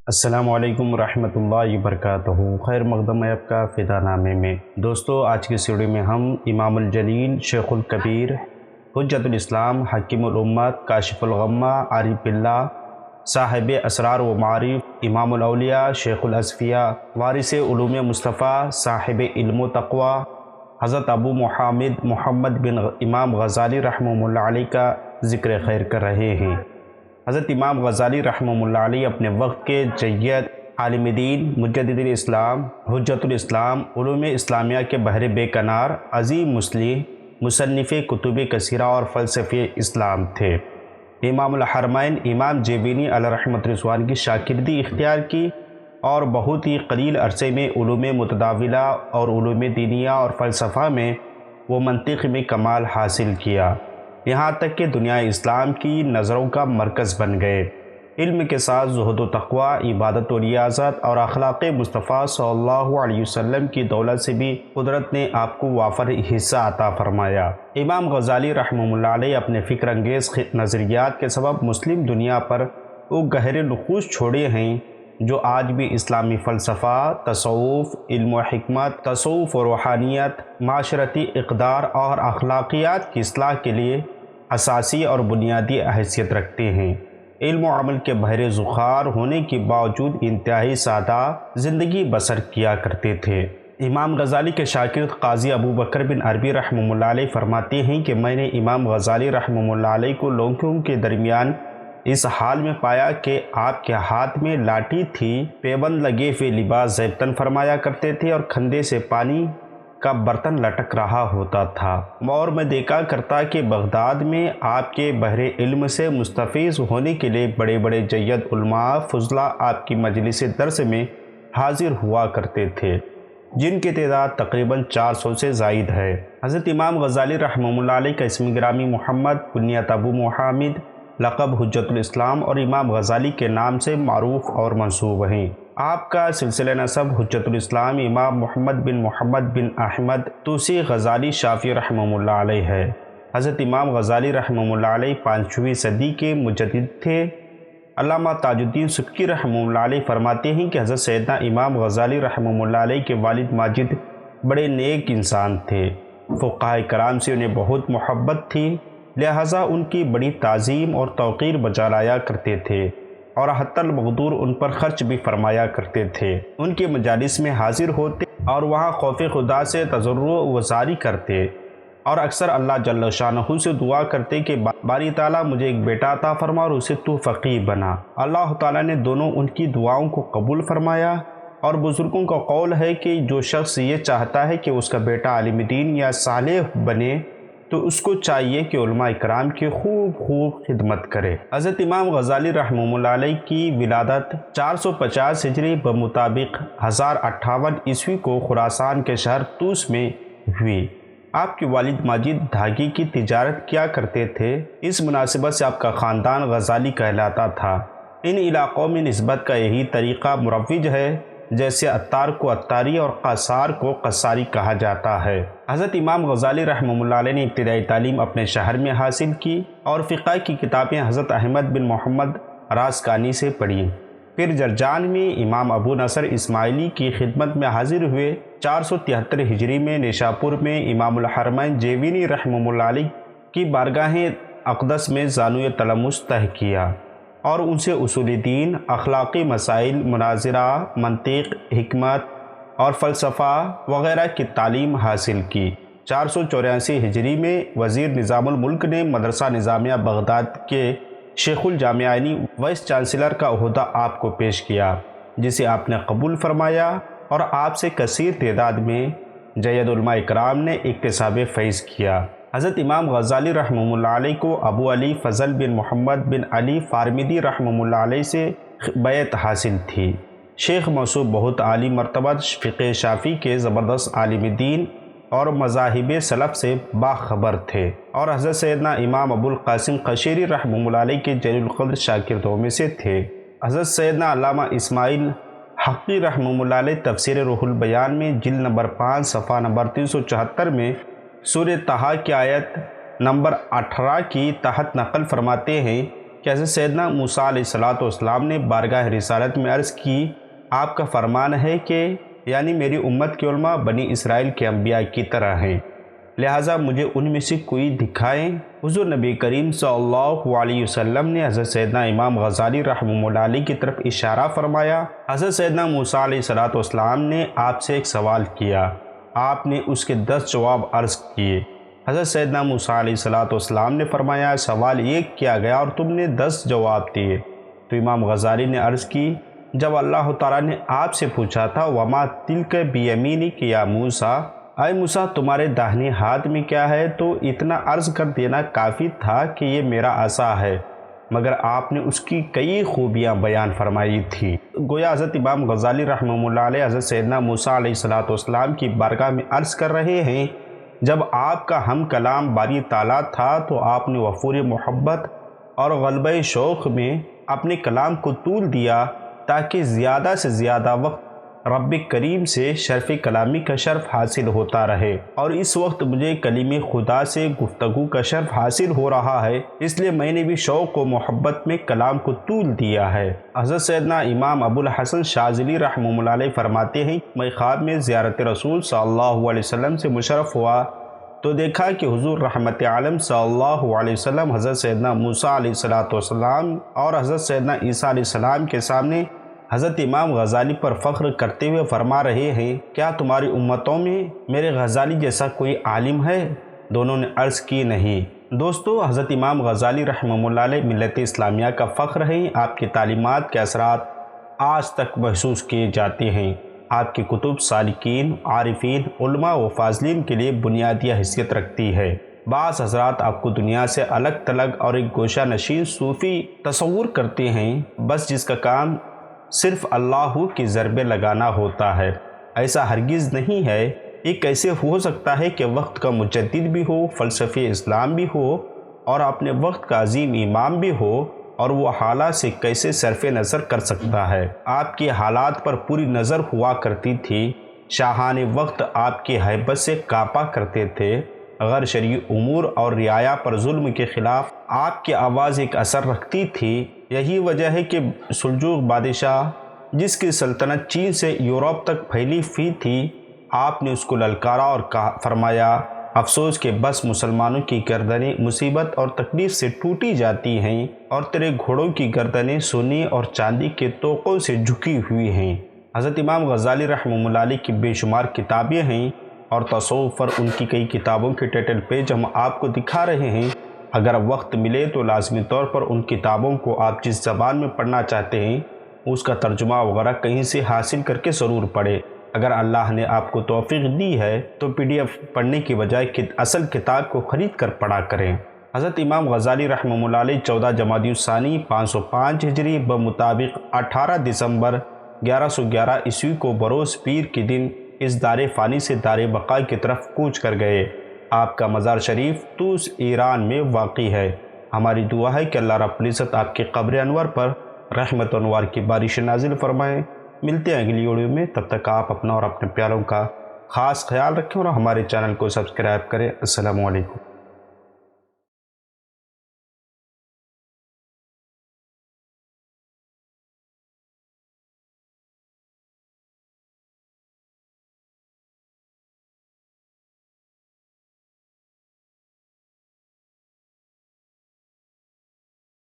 السلام علیکم ورحمۃ اللہ وبرکاتہ۔ خیر مقدم ہے آپ کا فدا نامے میں۔ دوستو، آج کی سیڑھی میں ہم امام الجلیل شیخ الکبیر حجت الاسلام حکیم الامت کاشف الغمہ عارف اللہ صاحب اسرار و معارف امام الاولیاء شیخ الاسفیاء وارث علوم مصطفیٰ صاحب علم و تقوی حضرت ابو محمد بن امام غزالی رحمہ اللہ علیہ کا ذکر خیر کر رہے ہیں۔ حضرت امام غزالی رحمہ اللہ علیہ اپنے وقت کے جید عالم دین، مجدد الاسلام، حجت الاسلام، علوم اسلامیہ کے بحر بے کنار، عظیم مسلم، مصنف کتب کثیرہ اور فلسفی اسلام تھے۔ امام الحرمین امام جیبینی علیہ رحمۃ رضوان کی شاگردی اختیار کی اور بہت ہی قلیل عرصے میں علوم متداولہ اور علوم دینیہ اور فلسفہ میں وہ منطق میں کمال حاصل کیا، یہاں تک کہ دنیا اسلام کی نظروں کا مرکز بن گئے۔ علم کے ساتھ زہد و تقوی، عبادت و ریاضت اور اخلاق مصطفیٰ صلی اللہ علیہ وسلم کی دولت سے بھی قدرت نے آپ کو وافر حصہ عطا فرمایا۔ امام غزالی رحمہ اللہ علیہ اپنے فکر انگیز نظریات کے سبب مسلم دنیا پر وہ گہرے نقوش چھوڑے ہیں جو آج بھی اسلامی فلسفہ، تصوف، علم و حکمت، تصوف و روحانیت، معاشرتی اقدار اور اخلاقیات کی اصلاح کے لیے اساسی اور بنیادی حیثیت رکھتے ہیں۔ علم و عمل کے بحر ذخار ہونے کے باوجود انتہائی سادہ زندگی بسر کیا کرتے تھے۔ امام غزالی کے شاگرد قاضی ابو بکر بن عربی رحمہ اللہ علیہ فرماتے ہیں کہ میں نے امام غزالی رحمہ اللہ علیہ کو لوگوں کے درمیان اس حال میں پایا کہ آپ کے ہاتھ میں لاٹھی تھی، پیبند لگے ہوئے لباس زیبتن فرمایا کرتے تھے اور کھندے سے پانی کا برتن لٹک رہا ہوتا تھا، اور میں دیکھا کرتا کہ بغداد میں آپ کے بحر علم سے مستفیض ہونے کے لیے بڑے بڑے جید علماء فضلاء آپ کی مجلس درس میں حاضر ہوا کرتے تھے، جن کی تعداد تقریباً 400 سے زائد ہے۔ حضرت امام غزالی رحمہ اللہ علیہ کا اسم گرامی محمد، کنیت ابو محمد، لقب حجت الاسلام اور امام غزالی کے نام سے معروف اور منسوب ہیں۔ آپ کا سلسلہ نسب حجت الاسلام امام محمد بن احمد توسی غزالی شافعی رحمہ اللہ علیہ ہے۔ حضرت امام غزالی رحمہ اللہ علیہ 5ویں صدی کے مجدد تھے۔ علامہ تاج الدین سبکی رحمہ اللہ علیہ فرماتے ہیں کہ حضرت سیدنا امام غزالی رحمہ اللہ علیہ کے والد ماجد بڑے نیک انسان تھے، فقہاء کرام سے انہیں بہت محبت تھی، لہٰذا ان کی بڑی تعظیم اور توقیر بجا لایا کرتے تھے اور حتی المقدور ان پر خرچ بھی فرمایا کرتے تھے۔ ان کے مجالس میں حاضر ہوتے اور وہاں خوف خدا سے تضرع و زاری کرتے اور اکثر اللہ جل شانہ سے دعا کرتے کہ باری تعالیٰ مجھے ایک بیٹا عطا فرما اور اسے تو فقیہ بنا۔ اللہ تعالیٰ نے دونوں ان کی دعاؤں کو قبول فرمایا، اور بزرگوں کا قول ہے کہ جو شخص یہ چاہتا ہے کہ اس کا بیٹا عالم دین یا صالح بنے تو اس کو چاہیے کہ علماء اکرام کی خوب خدمت کرے۔ حضرت امام غزالی رحمہ اللہ علیہ کی ولادت 450 ہجری بمطابق 1058 عیسوی کو خراسان کے شہر طوس میں ہوئی۔ آپ کے والد ماجد دھاگے کی تجارت کیا کرتے تھے، اس مناسبت سے آپ کا خاندان غزالی کہلاتا تھا۔ ان علاقوں میں نسبت کا یہی طریقہ مروج ہے، جیسے عطار کو عطاری اور قصار کو قصاری کہا جاتا ہے۔ حضرت امام غزالی رحمہ اللہ علیہ نے ابتدائی تعلیم اپنے شہر میں حاصل کی اور فقہ کی کتابیں حضرت احمد بن محمد رازقانی سے پڑھیں۔ پھر جرجان میں امام ابو نصر اسماعیلی کی خدمت میں حاضر ہوئے۔ 473 ہجری میں نیشاپور میں امام الحرمین جیبینی رحمہ اللہ علیہ کی بارگاہ اقدس میں زانویہ تلمس طے کیا اور ان سے اصول دین، اخلاقی مسائل، مناظرہ، منطق، حکمت اور فلسفہ وغیرہ کی تعلیم حاصل کی۔ 484 ہجری میں وزیر نظام الملک نے مدرسہ نظامیہ بغداد کے شیخ الجامعین وائس چانسلر کا عہدہ آپ کو پیش کیا، جسے آپ نے قبول فرمایا اور آپ سے کثیر تعداد میں جید علماء اکرام نے اکتساب فیض کیا۔ حضرت امام غزالی رحمہ اللہ علیہ کو ابو علی فضل بن محمد بن علی فارمدی رحمہ اللہ علیہ سے بیعت حاصل تھی۔ شیخ موصوف بہت عالی مرتبہ فقہ شافعی کے زبردست عالم دین اور مذاہب سلف سے باخبر تھے اور حضرت سیدنا امام ابو القاسم قشیری رحمہ اللہ علیہ کے جلیل القدر شاگردوں میں سے تھے۔ حضرت سیدنا علامہ اسماعیل حقی رحمہ اللہ علیہ تفسیر روح البیان میں جلد نمبر 5 صفحہ نمبر 374 میں سورہ طٰہٰ کی آیت نمبر 18 کی تحت نقل فرماتے ہیں کہ حضرت سیدنا موسیٰ علیہ السلام نے بارگاہ رسالت میں عرض کی، آپ کا فرمان ہے کہ یعنی میری امت کے علماء بنی اسرائیل کے انبیاء کی طرح ہیں، لہٰذا مجھے ان میں سے کوئی دکھائیں۔ حضور نبی کریم صلی اللہ علیہ وسلم نے حضرت سیدنا امام غزالی رحمہ اللہ علیہ کی طرف اشارہ فرمایا۔ حضرت سیدنا موسیٰ علیہ السلام نے آپ سے ایک سوال کیا، آپ نے اس کے 10 جواب عرض کیے۔ حضرت سیدنا موسیٰ علیہ السلام نے فرمایا، سوال ایک کیا گیا اور تم نے 10 جواب دیے۔ تو امام غزالی نے عرض کی، جب اللہ تعالیٰ نے آپ سے پوچھا تھا وما تلک بیمینک یا موسیٰ، اے موسیٰ تمہارے داہنے ہاتھ میں کیا ہے، تو اتنا عرض کر دینا کافی تھا کہ یہ میرا عصا ہے، مگر آپ نے اس کی کئی خوبیاں بیان فرمائی تھی۔ گویا حضرت امام غزالی رحمہ اللہ علیہ حضرت سیدنا موسیٰ علیہ السلام کی بارگاہ میں عرض کر رہے ہیں، جب آپ کا ہم کلام باری تعالیٰ تھا تو آپ نے وفور محبت اور غلبہ شوق میں اپنے کلام کو طول دیا تاکہ زیادہ سے زیادہ وقت رب کریم سے شرف کلامی کا شرف حاصل ہوتا رہے، اور اس وقت مجھے کلیم خدا سے گفتگو کا شرف حاصل ہو رہا ہے، اس لیے میں نے بھی شوق و محبت میں کلام کو طول دیا ہے۔ حضرت سیدنا امام ابو الحسن شاذلی رحمہ اللہ علیہ فرماتے ہیں، میں خواب میں زیارت رسول صلی اللہ علیہ وسلم سے مشرف ہوا تو دیکھا کہ حضور رحمت عالم صلی اللہ علیہ وسلم حضرت سیدنا موسیٰ علیہ السلام اور حضرت سیدنا عیسیٰ علیہ السلام کے سامنے حضرت امام غزالی پر فخر کرتے ہوئے فرما رہے ہیں، کیا تمہاری امتوں میں میرے غزالی جیسا کوئی عالم ہے؟ دونوں نے عرض کی، نہیں۔ دوستو، حضرت امام غزالی رحمہ اللہ علیہ ملت اسلامیہ کا فخر ہیں۔ آپ کی تعلیمات کے اثرات آج تک محسوس کیے جاتے ہیں۔ آپ کی کتب سالکین، عارفین، علماء و فاضلین کے لیے بنیادی حیثیت رکھتی ہے۔ بعض حضرات آپ کو دنیا سے الگ تھلگ اور ایک گوشہ نشین صوفی تصور کرتے ہیں، بس جس کا کام صرف اللہ کی ضربے لگانا ہوتا ہے۔ ایسا ہرگز نہیں ہے۔ یہ کیسے ہو سکتا ہے کہ وقت کا مجدد بھی ہو، فلسفی اسلام بھی ہو اور اپنے وقت کا عظیم امام بھی ہو، اور وہ حالات سے کیسے صرف نظر کر سکتا ہے؟ آپ کی حالات پر پوری نظر ہوا کرتی تھی۔ شاہان وقت آپ کی ہیبت سے کانپا کرتے تھے۔ غیر شرعی امور اور رعایا پر ظلم کے خلاف آپ کی آواز ایک اثر رکھتی تھی۔ یہی وجہ ہے کہ سلجوق بادشاہ، جس کی سلطنت چین سے یورپ تک پھیلی ہوئی تھی، آپ نے اس کو للکارا اور فرمایا، افسوس کہ بس مسلمانوں کی گردنیں مصیبت اور تکلیف سے ٹوٹی جاتی ہیں، اور تیرے گھوڑوں کی گردنیں سونے اور چاندی کے توقوں سے جھکی ہوئی ہیں۔ حضرت امام غزالی رحمہ اللہ علیہ کی بے شمار کتابیں ہیں، اور تصوف پر ان کی کئی کتابوں کے ٹائٹل پیج ہم آپ کو دکھا رہے ہیں۔ اگر وقت ملے تو لازمی طور پر ان کتابوں کو آپ جس زبان میں پڑھنا چاہتے ہیں اس کا ترجمہ وغیرہ کہیں سے حاصل کر کے ضرور پڑھیں۔ اگر اللہ نے آپ کو توفیق دی ہے تو PDF پڑھنے کی بجائے اصل کتاب کو خرید کر پڑھا کریں۔ حضرت امام غزالی رحمہ اللہ علیہ 14 جمادی الثانی 505 ہجری بمطابق 18 دسمبر 1111 عیسوی کو بروز پیر کے دن اس دار فانی سے دار بقا کی طرف کوچ کر گئے۔ آپ کا مزار شریف طوس ایران میں واقع ہے۔ ہماری دعا ہے کہ اللہ رب العزت آپ کے قبر انور پر رحمت و انوار کی بارش نازل فرمائیں۔ ملتے ہیں اگلی ویڈیو میں، تب تک آپ اپنا اور اپنے پیاروں کا خاص خیال رکھیں اور ہمارے چینل کو سبسکرائب کریں۔ السلام علیکم۔